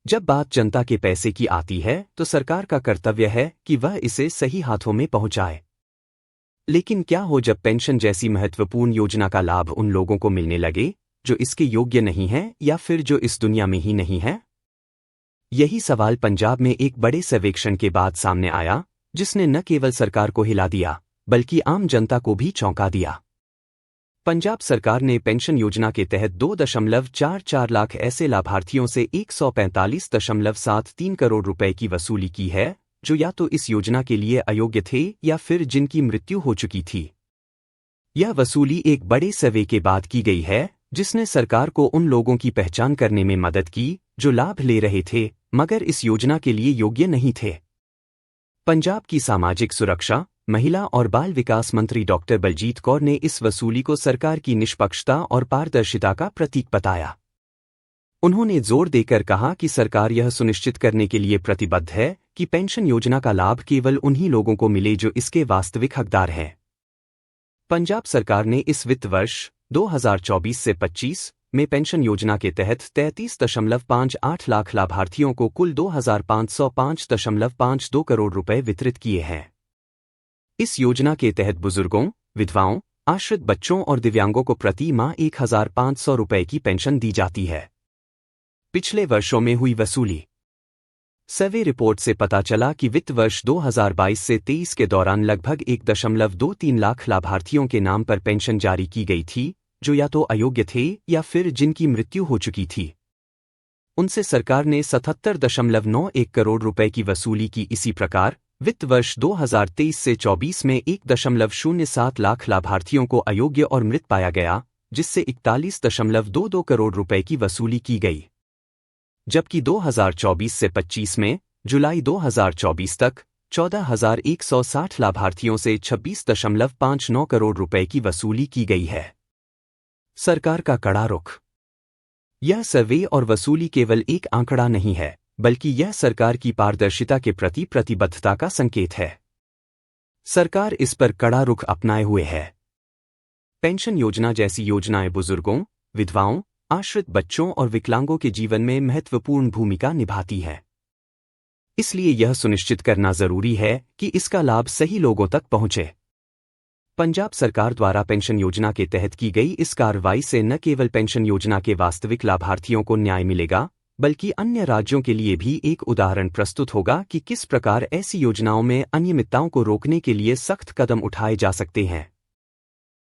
जब बात जनता के पैसे की आती है तो सरकार का कर्तव्य है कि वह इसे सही हाथों में पहुंचाए। लेकिन क्या हो जब पेंशन जैसी महत्वपूर्ण योजना का लाभ उन लोगों को मिलने लगे जो इसके योग्य नहीं हैं या फिर जो इस दुनिया में ही नहीं है? यही सवाल पंजाब में एक बड़े सर्वेक्षण के बाद सामने आया, जिसने न केवल सरकार को हिला दिया बल्कि आम जनता को भी चौंका दिया। पंजाब सरकार ने पेंशन योजना के तहत 2.44 लाख ऐसे लाभार्थियों से 145.73 करोड़ रुपए की वसूली की है जो या तो इस योजना के लिए अयोग्य थे या फिर जिनकी मृत्यु हो चुकी थी। यह वसूली एक बड़े सर्वे के बाद की गई है जिसने सरकार को उन लोगों की पहचान करने में मदद की जो लाभ ले रहे थे मगर इस योजना के लिए योग्य नहीं थे। पंजाब की सामाजिक सुरक्षा, महिला और बाल विकास मंत्री डॉक्टर बलजीत कौर ने इस वसूली को सरकार की निष्पक्षता और पारदर्शिता का प्रतीक बताया। उन्होंने जोर देकर कहा कि सरकार यह सुनिश्चित करने के लिए प्रतिबद्ध है कि पेंशन योजना का लाभ केवल उन्हीं लोगों को मिले जो इसके वास्तविक हकदार हैं। पंजाब सरकार ने इस वित्त वर्ष 2024 से 25 में पेंशन योजना के तहत 33.58 लाख लाभार्थियों को कुल 2,505.52 करोड़ रुपए वितरित किए हैं। इस योजना के तहत बुजुर्गों, विधवाओं, आश्रित बच्चों और दिव्यांगों को प्रति माह 1,500 रुपए की पेंशन दी जाती है। पिछले वर्षों में हुई वसूली। सर्वे रिपोर्ट से पता चला कि वित्त वर्ष 2022 से 23 के दौरान लगभग 1.23 लाख लाभार्थियों के नाम पर पेंशन जारी की गई थी जो या तो अयोग्य थे या फिर जिनकी मृत्यु हो चुकी थी। उनसे सरकार ने 77.91 करोड़ रुपए की वसूली की। इसी प्रकार वित्त वर्ष 2023 से 24 में 1.07 लाख लाभार्थियों को अयोग्य और मृत पाया गया, जिससे 41.22 करोड़ रुपए की वसूली की गई। जबकि 2024 से 25 में जुलाई 2024 तक 14,160 लाभार्थियों से 26.59 करोड़ रुपए की वसूली की गई है। सरकार का कड़ा रुख। यह सर्वे और वसूली केवल एक आंकड़ा नहीं है, बल्कि यह सरकार की पारदर्शिता के प्रति प्रतिबद्धता का संकेत है। सरकार इस पर कड़ा रुख अपनाए हुए है। पेंशन योजना जैसी योजनाएं बुजुर्गों, विधवाओं, आश्रित बच्चों और विकलांगों के जीवन में महत्वपूर्ण भूमिका निभाती है। इसलिए यह सुनिश्चित करना जरूरी है कि इसका लाभ सही लोगों तक पहुंचे। पंजाब सरकार द्वारा पेंशन योजना के तहत की गई इस कार्रवाई से न केवल पेंशन योजना के वास्तविक लाभार्थियों को न्याय मिलेगा, बल्कि अन्य राज्यों के लिए भी एक उदाहरण प्रस्तुत होगा कि किस प्रकार ऐसी योजनाओं में अनियमितताओं को रोकने के लिए सख्त कदम उठाए जा सकते हैं।